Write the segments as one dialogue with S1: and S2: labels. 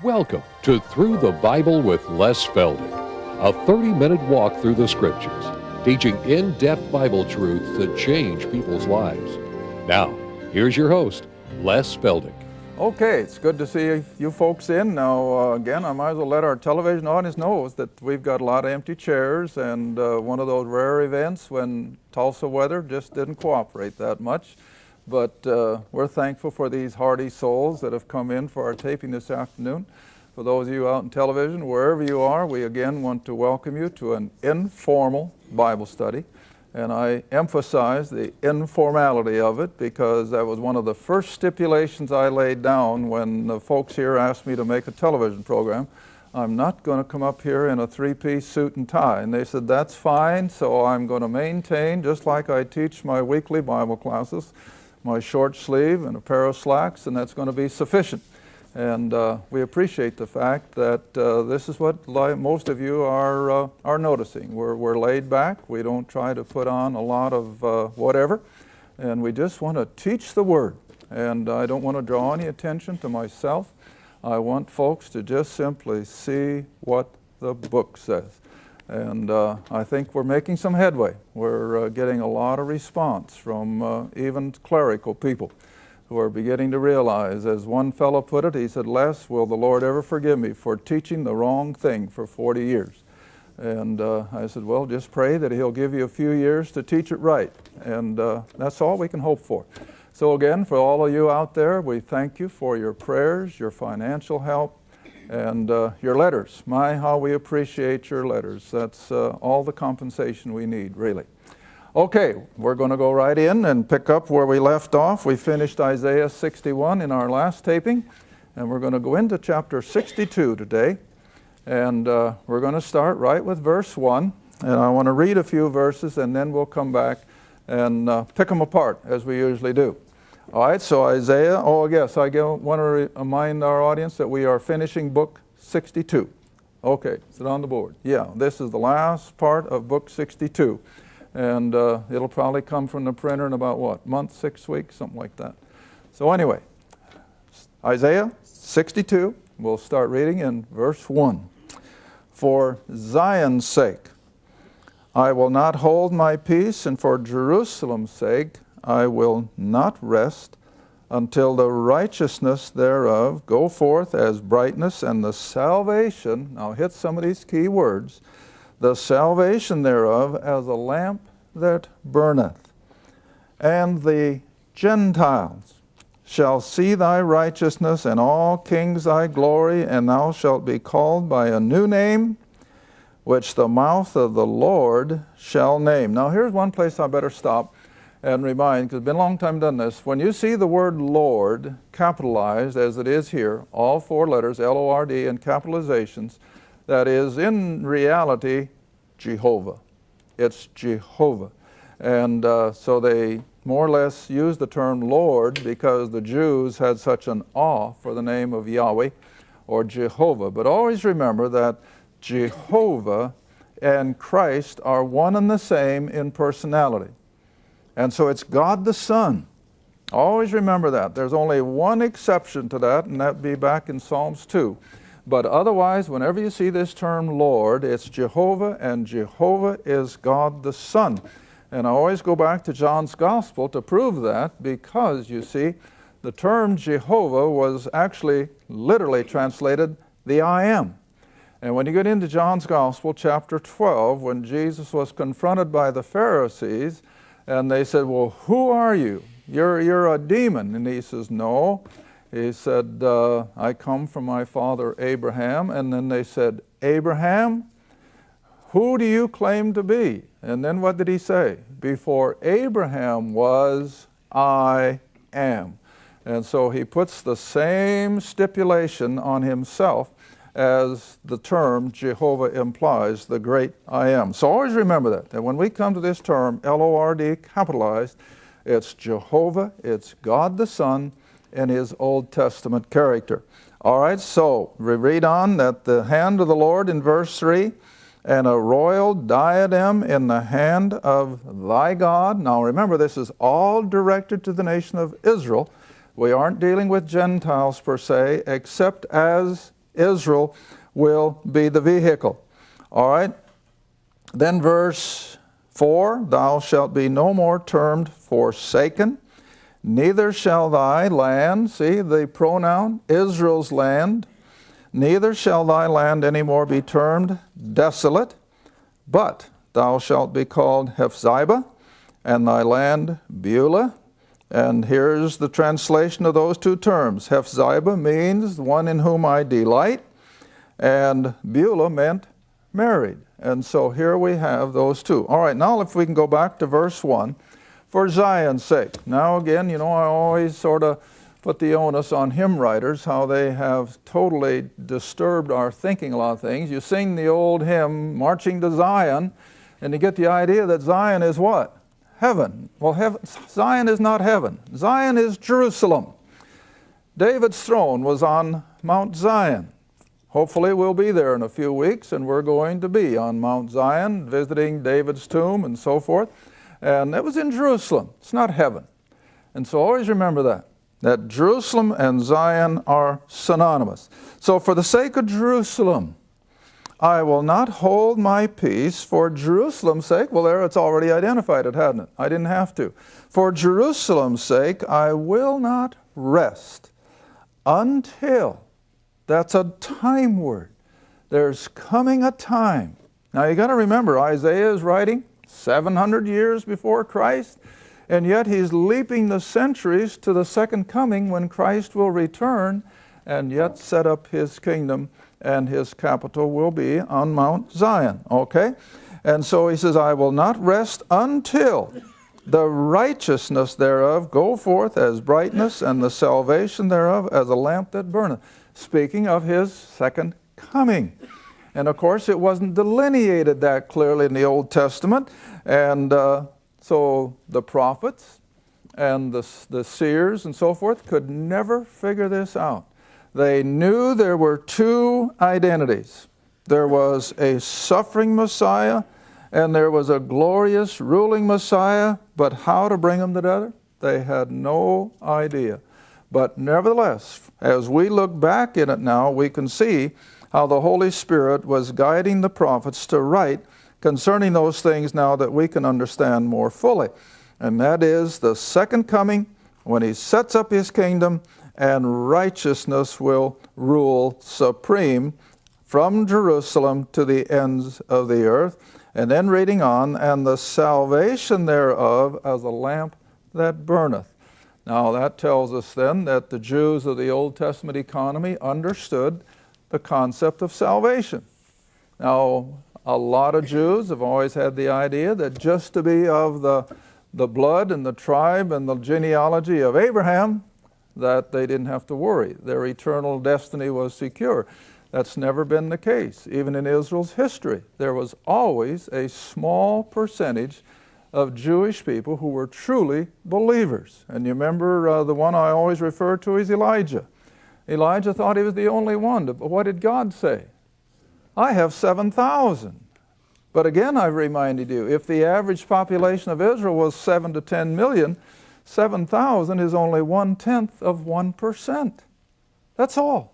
S1: Welcome to Through the Bible with Les Feldick, a 30-minute walk through the Scriptures, teaching in-depth Bible truths that change people's lives. Now, here's your host, Les Feldick.
S2: Okay, it's good to see you folks in. Now, again, I might as well let our television audience know that we've got a lot of empty chairs, and one of those rare events when Tulsa weather just didn't cooperate that much. But we're thankful for these hardy souls that have come in for our taping this afternoon. For those of you out in television, wherever you are, we again want to welcome you to an informal Bible study. And I emphasize the informality of it because that was one of the first stipulations I laid down when the folks here asked me to make a television program. I'm not going to come up here in a three-piece suit and tie. And they said, that's fine, so I'm going to maintain, just like I teach my weekly Bible classes, my short sleeve and a pair of slacks, and that's going to be sufficient. And we appreciate the fact that this is what most of you are noticing. We're laid back. We don't try to put on a lot of whatever, and we just want to teach the Word. And I don't want to draw any attention to myself. I want folks to just simply see what the book says. And I think we're making some headway. We're getting a lot of response from even clerical people who are beginning to realize, as one fellow put it, he said, Les, will the Lord ever forgive me for teaching the wrong thing for 40 years? And I said, well, just pray that He'll give you a few years to teach it right. And that's all we can hope for. So again, for all of you out there, we thank you for your prayers, your financial help, and your letters. My, how we appreciate your letters. That's all the compensation we need, really. Okay, we're going to go right in and pick up where we left off. We finished Isaiah 61 in our last taping, and we're going to go into chapter 62 today. And we're going to start right with verse 1. And I want to read a few verses, and then we'll come back and pick them apart, as we usually do. All right, so Isaiah, yes, I want to remind our audience that we are finishing book 62. Okay, is it on the board? Yeah, this is the last part of book 62. And it'll probably come from the printer in about, what, month, 6 weeks, something like that. So anyway, Isaiah 62, we'll start reading in verse 1. For Zion's sake, I will not hold my peace, and for Jerusalem's sake, I will not rest until the righteousness thereof go forth as brightness, and the salvation, now hit some of these key words, the salvation thereof as a lamp that burneth. And the Gentiles shall see thy righteousness, and all kings thy glory, and thou shalt be called by a new name, which the mouth of the Lord shall name. Now here's one place I better stop and remind, because it's been a long time done this. When you see the word Lord capitalized, as it is here, all four letters, L-O-R-D, and capitalizations, that is in reality Jehovah. It's Jehovah. And so they more or less use the term Lord because the Jews had such an awe for the name of Yahweh or Jehovah. But always remember that Jehovah and Christ are one and the same in personality. And so it's God the Son. Always remember that. There's only one exception to that, and that'd be back in Psalms 2. But otherwise, whenever you see this term Lord, it's Jehovah, and Jehovah is God the Son. And I always go back to John's Gospel to prove that, because, you see, the term Jehovah was actually literally translated the I Am. And when you get into John's Gospel, chapter 12, when Jesus was confronted by the Pharisees, and they said, well, who are you? You're a demon. And he says, no. He said, I come from my father Abraham. And then they said, Abraham, who do you claim to be? And then what did he say? Before Abraham was, I am. And so he puts the same stipulation on himself as the term Jehovah implies, the great I am. So always remember that when we come to this term, L-O-R-D capitalized, it's Jehovah, it's God the Son, and His Old Testament character. All right, so we read on that the hand of the Lord in verse 3, and a royal diadem in the hand of thy God. Now remember, this is all directed to the nation of Israel. We aren't dealing with Gentiles per se, except as Israel will be the vehicle. All right? Then verse 4, thou shalt be no more termed forsaken, neither shall thy land, see the pronoun, Israel's land, neither shall thy land any more be termed desolate, but thou shalt be called Hephzibah, and thy land Beulah. And here's the translation of those two terms. Hephzibah means one in whom I delight, and Beulah meant married. And so here we have those two. All right, now if we can go back to verse 1, for Zion's sake. Now again, you know, I always sort of put the onus on hymn writers, how they have totally disturbed our thinking a lot of things. You sing the old hymn, Marching to Zion, and you get the idea that Zion is what? Heaven. Well, Zion is not heaven. Zion is Jerusalem. David's throne was on Mount Zion. Hopefully we'll be there in a few weeks, and we're going to be on Mount Zion, visiting David's tomb and so forth. And it was in Jerusalem. It's not heaven. And so always remember that Jerusalem and Zion are synonymous. So for the sake of Jerusalem, I will not hold my peace for Jerusalem's sake. Well, there it's already identified it, hadn't it? I didn't have to. For Jerusalem's sake, I will not rest until, that's a time word. There's coming a time. Now you got to remember, Isaiah is writing 700 years before Christ, and yet he's leaping the centuries to the second coming when Christ will return and yet set up his kingdom, and his capital will be on Mount Zion, okay? And so he says, I will not rest until the righteousness thereof go forth as brightness, and the salvation thereof as a lamp that burneth. Speaking of his second coming. And of course, it wasn't delineated that clearly in the Old Testament, and so the prophets and the seers and so forth could never figure this out. They knew there were two identities. There was a suffering Messiah, and there was a glorious ruling Messiah, but how to bring them together? They had no idea. But nevertheless, as we look back in it now, we can see how the Holy Spirit was guiding the prophets to write concerning those things now that we can understand more fully. And that is the second coming, when he sets up his kingdom, and righteousness will rule supreme from Jerusalem to the ends of the earth. And then reading on, and the salvation thereof as a lamp that burneth. Now that tells us then that the Jews of the Old Testament economy understood the concept of salvation. Now, a lot of Jews have always had the idea that just to be of the blood and the tribe and the genealogy of Abraham, that they didn't have to worry. Their eternal destiny was secure. That's never been the case. Even in Israel's history, there was always a small percentage of Jewish people who were truly believers. And you remember the one I always refer to is Elijah. Elijah thought he was the only one. But what did God say? I have 7,000. But again, I've reminded you, if the average population of Israel was 7 to 10 million, 7,000 is only 1/10 of 1%. That's all.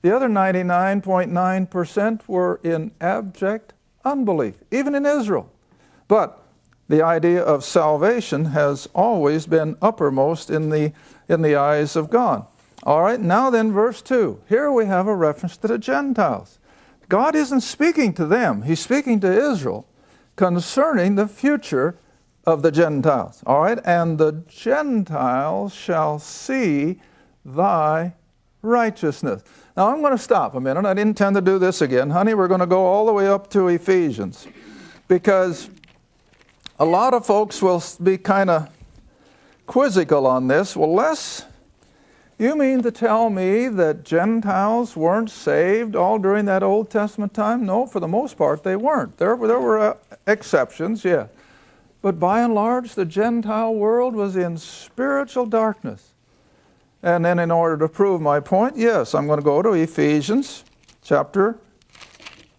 S2: The other 99.9% were in abject unbelief, even in Israel. But the idea of salvation has always been uppermost in the eyes of God. All right, now then, verse 2. Here we have a reference to the Gentiles. God isn't speaking to them. He's speaking to Israel concerning the future of the Gentiles. All right, and the Gentiles shall see thy righteousness. Now I'm going to stop a minute. I didn't intend to do this again. Honey, we're going to go all the way up to Ephesians, because a lot of folks will be kind of quizzical on this. Well, Les, you mean to tell me that Gentiles weren't saved all during that Old Testament time? No, for the most part they weren't. There were exceptions, yeah. But by and large, the Gentile world was in spiritual darkness. And then in order to prove my point, yes, I'm going to go to Ephesians chapter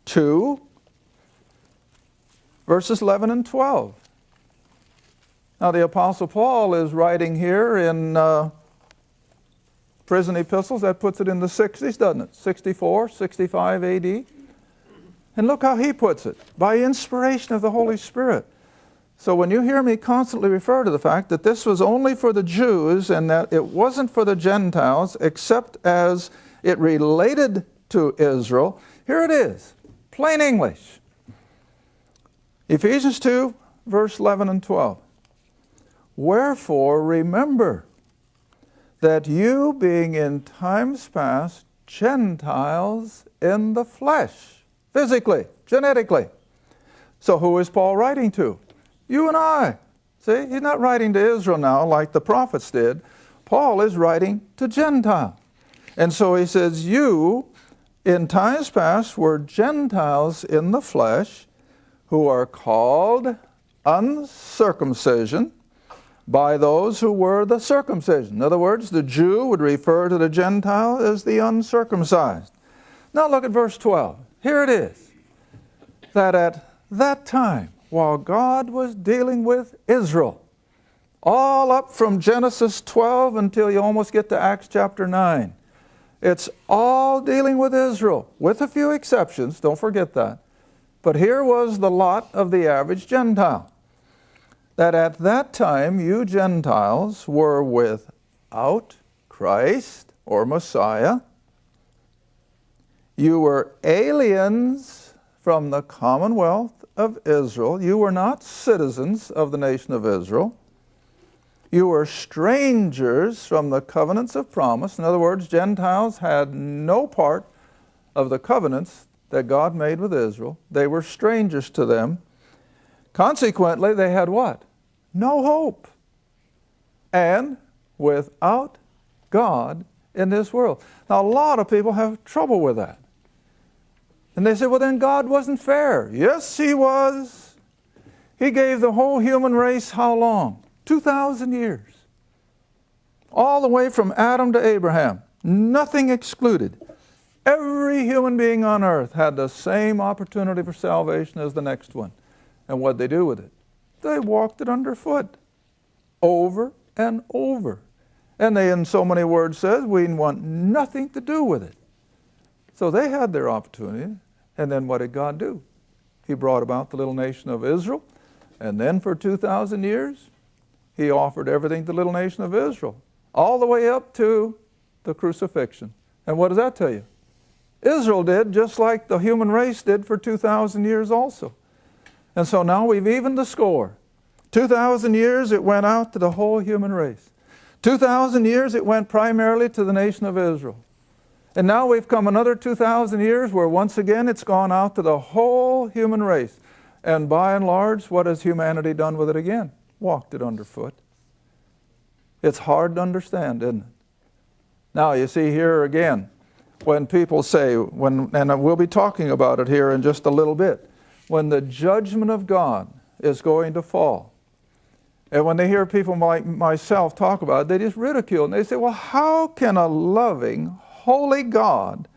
S2: 2, verses 11 and 12. Now the Apostle Paul is writing here in prison epistles, that puts it in the 60s, doesn't it? 64, 65 AD. And look how he puts it, by inspiration of the Holy Spirit. So when you hear me constantly refer to the fact that this was only for the Jews and that it wasn't for the Gentiles except as it related to Israel, here it is, plain English. Ephesians 2, verse 11 and 12. Wherefore remember that you, being in times past Gentiles in the flesh, physically, genetically. So who is Paul writing to? You and I. See, he's not writing to Israel now like the prophets did. Paul is writing to Gentiles. And so he says, you in times past were Gentiles in the flesh, who are called uncircumcision by those who were the circumcision. In other words, the Jew would refer to the Gentile as the uncircumcised. Now look at verse 12. Here it is. That at that time, while God was dealing with Israel, all up from Genesis 12 until you almost get to Acts chapter 9, it's all dealing with Israel, with a few exceptions, don't forget that. But here was the lot of the average Gentile. That at that time you Gentiles were without Christ or Messiah. You were aliens from the commonwealth of Israel. You were not citizens of the nation of Israel. You were strangers from the covenants of promise. In other words, Gentiles had no part of the covenants that God made with Israel. They were strangers to them. Consequently, they had what? No hope. And without God in this world. Now, a lot of people have trouble with that. And they say, well, then God wasn't fair. Yes, He was. He gave the whole human race how long? 2,000 years. All the way from Adam to Abraham. Nothing excluded. Every human being on earth had the same opportunity for salvation as the next one. And what'd they do with it? They walked it underfoot. Over and over. And they, in so many words, says, we want nothing to do with it. So they had their opportunity. And then what did God do? He brought about the little nation of Israel. And then for 2,000 years, He offered everything to the little nation of Israel. All the way up to the crucifixion. And what does that tell you? Israel did just like the human race did for 2,000 years also. And so now we've evened the score. 2,000 years it went out to the whole human race. 2,000 years it went primarily to the nation of Israel. And now we've come another 2,000 years where once again it's gone out to the whole human race. And by and large, what has humanity done with it again? Walked it underfoot. It's hard to understand, isn't it? Now you see here again, when people say, and we'll be talking about it here in just a little bit, when the judgment of God is going to fall. And when they hear people like myself talk about it, they just ridicule it. And they say, well, how can a loving, holy God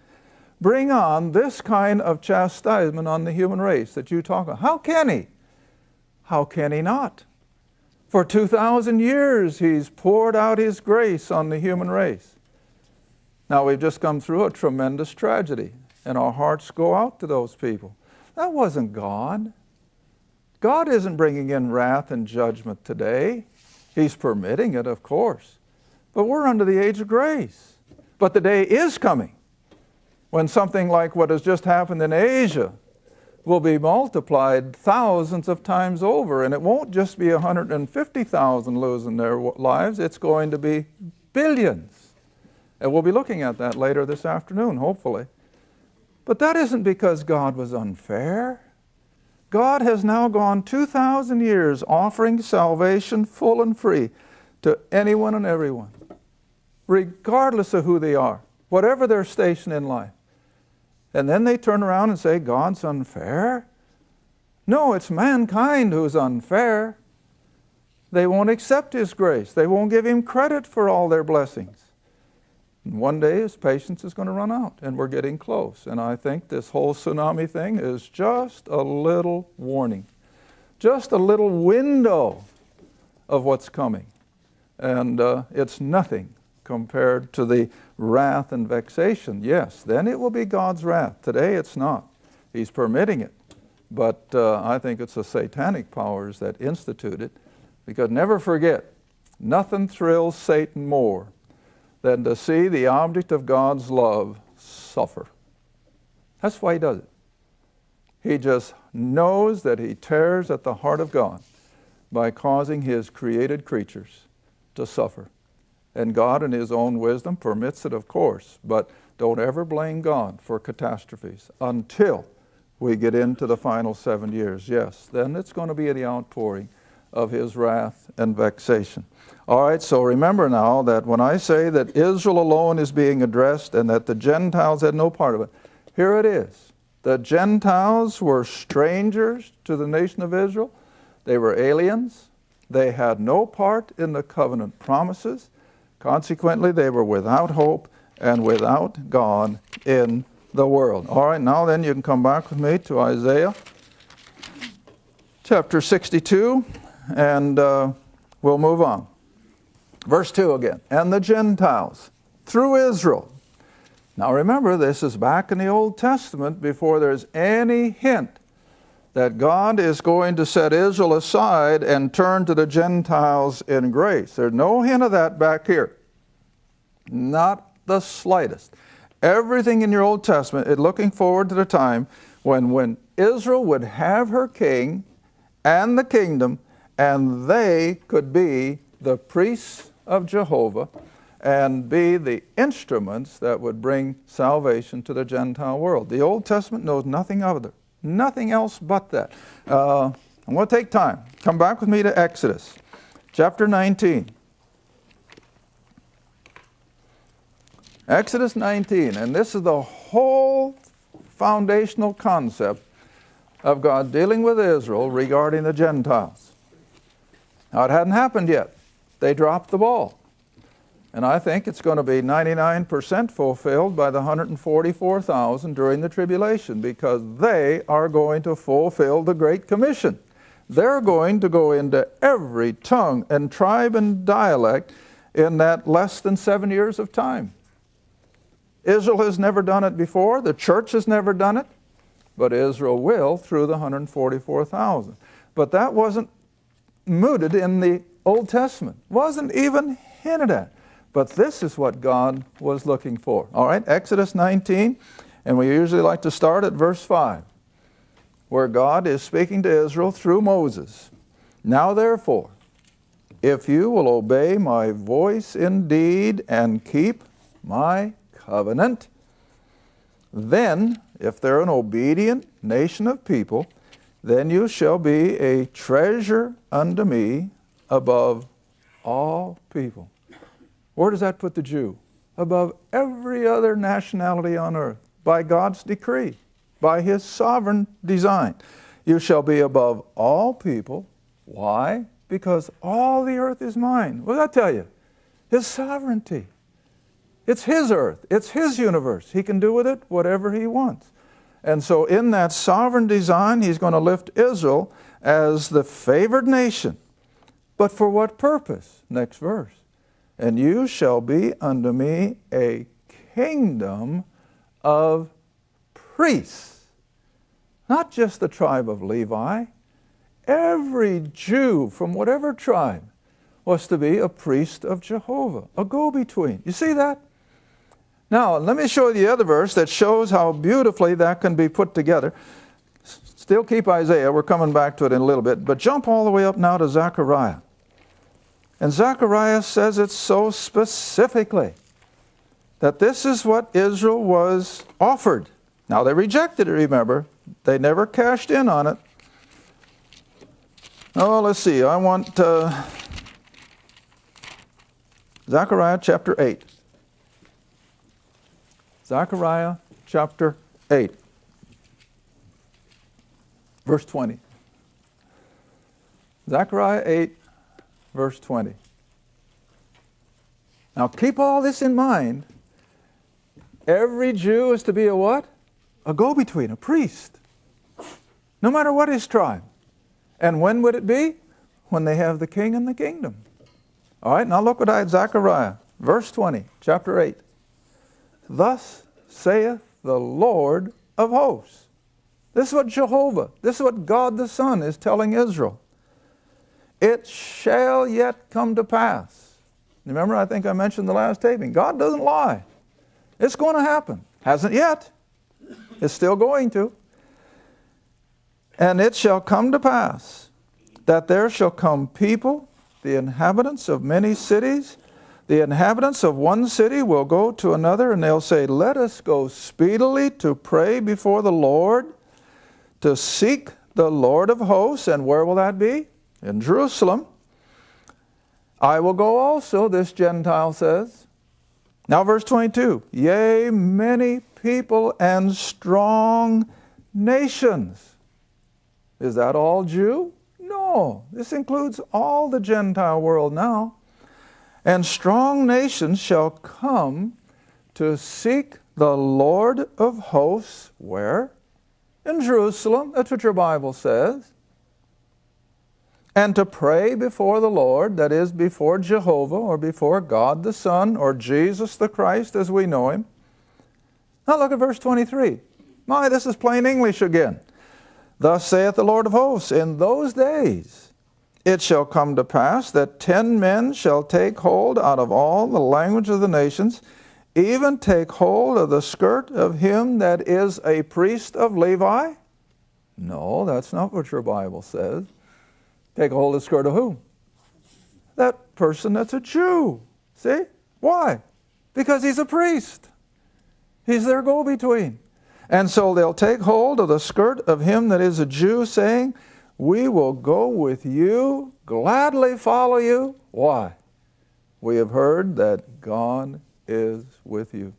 S2: bring on this kind of chastisement on the human race that you talk about? How can He? How can He not? For 2,000 years He's poured out His grace on the human race. Now we've just come through a tremendous tragedy, and our hearts go out to those people. That wasn't God. God isn't bringing in wrath and judgment today. He's permitting it, of course. But we're under the age of grace. But the day is coming when something like what has just happened in Asia will be multiplied thousands of times over. And it won't just be 150,000 losing their lives. It's going to be billions. And we'll be looking at that later this afternoon, hopefully. But that isn't because God was unfair. God has now gone 2,000 years offering salvation full and free to anyone and everyone, regardless of who they are, whatever their station in life. And then they turn around and say, God's unfair? No, it's mankind who's unfair. They won't accept His grace. They won't give Him credit for all their blessings. And one day His patience is going to run out, and we're getting close. And I think this whole tsunami thing is just a little warning, just a little window of what's coming. And it's nothing compared to the wrath and vexation, yes, then it will be God's wrath. Today it's not. He's permitting it. But I think it's the satanic powers that institute it. Because never forget, nothing thrills Satan more than to see the object of God's love suffer. That's why he does it. He just knows that he tears at the heart of God by causing his created creatures to suffer. And God in his own wisdom permits it, of course, but don't ever blame God for catastrophes until we get into the final 7 years. Yes, then it's going to be the outpouring of his wrath and vexation. All right, so remember now that when I say that Israel alone is being addressed and that the Gentiles had no part of it, here it is. The Gentiles were strangers to the nation of Israel. They were aliens. They had no part in the covenant promises. Consequently, they were without hope and without God in the world. All right, now then you can come back with me to Isaiah chapter 62, and we'll move on. Verse 2 again. And the Gentiles through Israel. Now remember, this is back in the Old Testament before there's any hint that God is going to set Israel aside and turn to the Gentiles in grace. There's no hint of that back here. Not the slightest. Everything in your Old Testament is looking forward to the time when Israel would have her king and the kingdom, and they could be the priests of Jehovah and be the instruments that would bring salvation to the Gentile world. The Old Testament knows nothing of it. Nothing else but that. I'm going to take time. Come back with me to Exodus chapter 19. Exodus 19, and this is the whole foundational concept of God dealing with Israel regarding the Gentiles. Now, it hadn't happened yet. They dropped the ball. And I think it's going to be 99% fulfilled by the 144,000 during the tribulation, because they are going to fulfill the Great Commission. They're going to go into every tongue and tribe and dialect in that less than 7 years of time. Israel has never done it before. The church has never done it. But Israel will through the 144,000. But that wasn't mooted in the Old Testament. Wasn't even hinted at. But this is what God was looking for. All right, Exodus 19, and we usually like to start at verse 5, where God is speaking to Israel through Moses. Now therefore, if you will obey my voice indeed and keep my covenant, then, if they're an obedient nation of people, then you shall be a treasure unto me above all people. Where does that put the Jew? Above every other nationality on earth, by God's decree, by his sovereign design. You shall be above all people. Why? Because all the earth is mine. What did I tell you? His sovereignty. It's his earth. It's his universe. He can do with it whatever he wants. And so in that sovereign design, he's going to lift Israel as the favored nation. But for what purpose? Next verse. And you shall be unto me a kingdom of priests. Not just the tribe of Levi. Every Jew from whatever tribe was to be a priest of Jehovah, a go-between. You see that? Now, let me show you the other verse that shows how beautifully that can be put together. Still keep Isaiah. We're coming back to it in a little bit. But jump all the way up now to Zechariah. And Zechariah says it so specifically that this is what Israel was offered. Now, they rejected it, remember. They never cashed in on it. Oh, let's see. I want Zechariah chapter 8. Zechariah chapter 8, verse 20. Zechariah 8, verse 20. Now keep all this in mind. Every Jew is to be a what? A go-between, a priest. No matter what his tribe. And when would it be? When they have the king and the kingdom. All right, now look what Zechariah Verse 20, chapter 8. Thus saith the Lord of hosts. This is what Jehovah, this is what God the Son is telling Israel. It shall yet come to pass. Remember, I think I mentioned the last taping. God doesn't lie. It's going to happen. Hasn't yet. It's still going to. And it shall come to pass that there shall come people, the inhabitants of many cities. The inhabitants of one city will go to another, and they'll say, let us go speedily to pray before the Lord, to seek the Lord of hosts. And where will that be? In Jerusalem. I will go also, this Gentile says. Now verse 22, yea, many people and strong nations. Is that all Jew? No, this includes all the Gentile world now. And strong nations shall come to seek the Lord of hosts. Where? In Jerusalem. That's what your Bible says. And to pray before the Lord, that is, before Jehovah, or before God the Son, or Jesus the Christ as we know Him. Now look at verse 23. My, this is plain English again. Thus saith the Lord of hosts, in those days it shall come to pass that 10 men shall take hold out of all the language of the nations, even take hold of the skirt of him that is a priest of Levi? No, that's not what your Bible says. Take hold of the skirt of whom? That person that's a Jew. See? Why? Because he's a priest. He's their go-between. And so they'll take hold of the skirt of him that is a Jew, saying, we will go with you, gladly follow you. Why? We have heard that God is with you.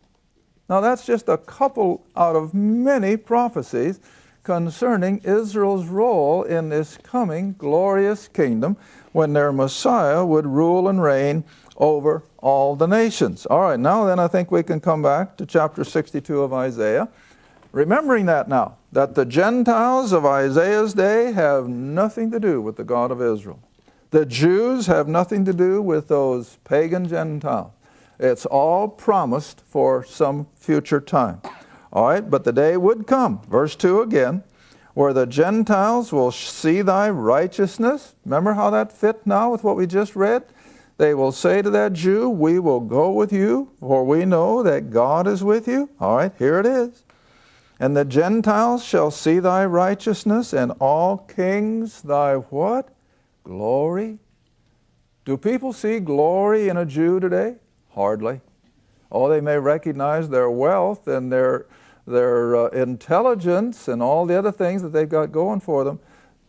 S2: Now that's just a couple out of many prophecies concerning Israel's role in this coming glorious kingdom when their Messiah would rule and reign over all the nations. All right, now then I think we can come back to chapter 62 of Isaiah. Remembering that now, that the Gentiles of Isaiah's day have nothing to do with the God of Israel. The Jews have nothing to do with those pagan Gentiles. It's all promised for some future time. All right, but the day would come, verse 2 again, where the Gentiles will see thy righteousness. Remember how that fit now with what we just read? They will say to that Jew, we will go with you, for we know that God is with you. All right, here it is. And the Gentiles shall see thy righteousness, and all kings thy what? Glory. Do people see glory in a Jew today? Hardly. Oh, they may recognize their wealth and their intelligence and all the other things that they've got going for them,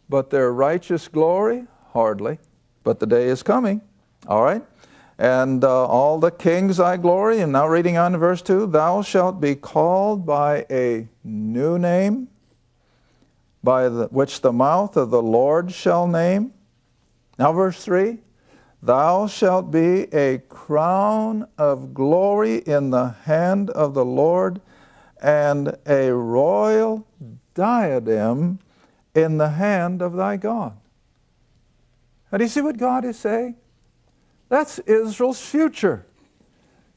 S2: but their righteous glory? Hardly. But the day is coming. All right? And all the kings thy glory. And now reading on to verse 2, thou shalt be called by a new name, which the mouth of the Lord shall name. Now verse 3, thou shalt be a crown of glory in the hand of the Lord, and a royal diadem in the hand of thy God. Now do you see what God is saying? That's Israel's future.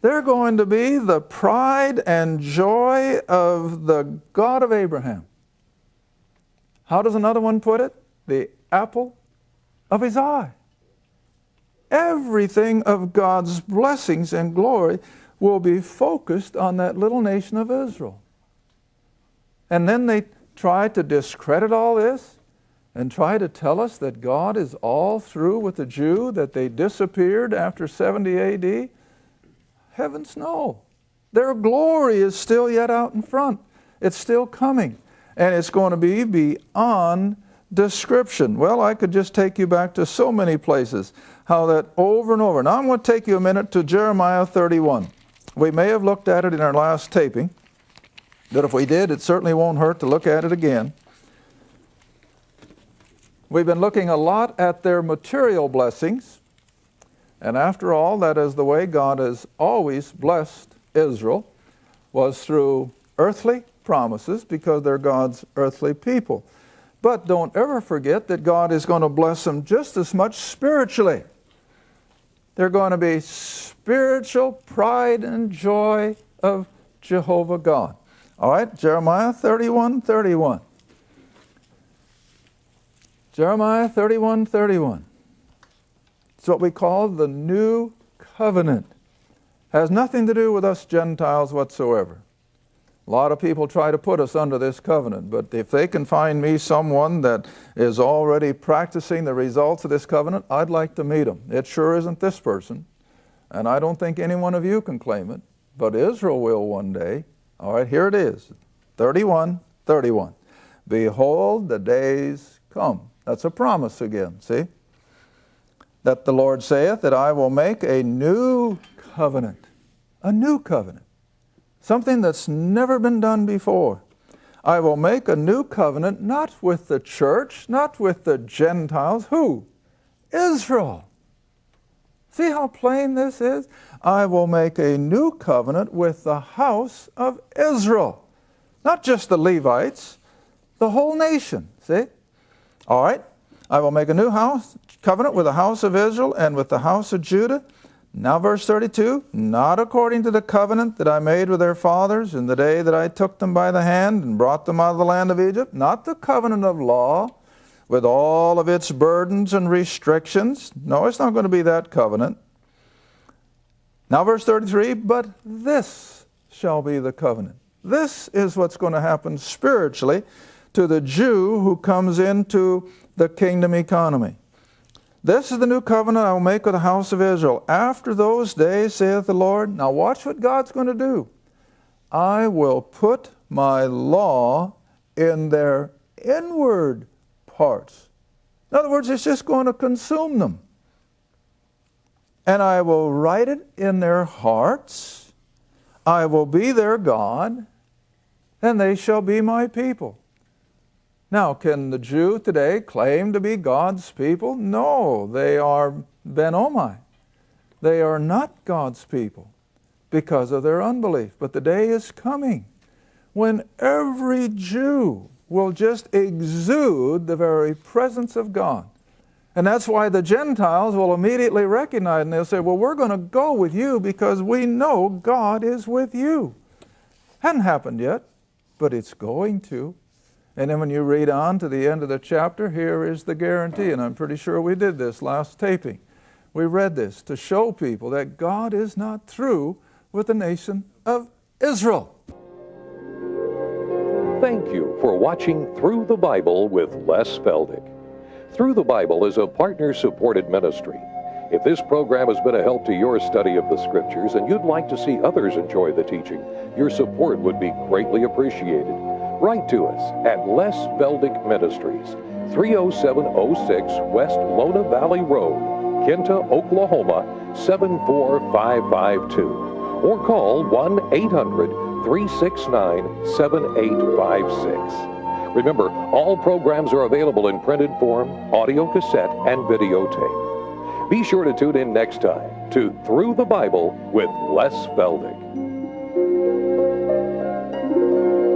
S2: They're going to be the pride and joy of the God of Abraham. How does another one put it? The apple of his eye. Everything of God's blessings and glory will be focused on that little nation of Israel. And then they try to discredit all this and try to tell us that God is all through with the Jew, that they disappeared after 70 A.D. Heavens no. Their glory is still yet out in front. It's still coming. And it's going to be beyond description. Well, I could just take you back to so many places, how that over and over. Now I'm going to take you a minute to Jeremiah 31. We may have looked at it in our last taping, but if we did, it certainly won't hurt to look at it again. We've been looking a lot at their material blessings, and after all, that is the way God has always blessed Israel, was through earthly promises, because they're God's earthly people. But don't ever forget that God is going to bless them just as much spiritually. They're going to be spiritual pride and joy of Jehovah God. All right, Jeremiah 31:31. Jeremiah 31:31. It's what we call the new covenant. Has nothing to do with us Gentiles whatsoever. A lot of people try to put us under this covenant, but if they can find me someone that is already practicing the results of this covenant, I'd like to meet them. It sure isn't this person, and I don't think any one of you can claim it, but Israel will one day. All right, here it is, 31:31. Behold, the days come. That's a promise again, see? That the Lord saith that I will make a new covenant. A new covenant. Something that's never been done before. I will make a new covenant not with the church, not with the Gentiles. Who? Israel. See how plain this is? I will make a new covenant with the house of Israel. Not just the Levites, the whole nation. See? All right. I will make a new covenant with the house of Israel and with the house of Judah. Now verse 32, not according to the covenant that I made with their fathers in the day that I took them by the hand and brought them out of the land of Egypt. Not the covenant of law with all of its burdens and restrictions. No, it's not going to be that covenant. Now verse 33, but this shall be the covenant. This is what's going to happen spiritually to the Jew who comes into the kingdom economy. This is the new covenant I will make with the house of Israel. After those days, saith the Lord. Now watch what God's going to do. I will put my law in their inward parts. In other words, it's just going to consume them. And I will write it in their hearts. I will be their God, and they shall be my people. Now, can the Jew today claim to be God's people? No, they are Ben-Omai. They are not God's people because of their unbelief. But the day is coming when every Jew will just exude the very presence of God. And that's why the Gentiles will immediately recognize, and they'll say, well, we're going to go with you because we know God is with you. Hadn't happened yet, but it's going to. And then when you read on to the end of the chapter, here is the guarantee. And I'm pretty sure we did this last taping. We read this to show people that God is not through with the nation of Israel.
S1: Thank you for watching Through the Bible with Les Feldick. Through the Bible is a partner-supported ministry. If this program has been a help to your study of the Scriptures and you'd like to see others enjoy the teaching, your support would be greatly appreciated. Write to us at Les Feldick Ministries, 30706 West Lona Valley Road, Kinta, Oklahoma, 74552. Or call 1-800-369-7856. Remember, all programs are available in printed form, audio cassette, and videotape. Be sure to tune in next time to Through the Bible with Les Feldick.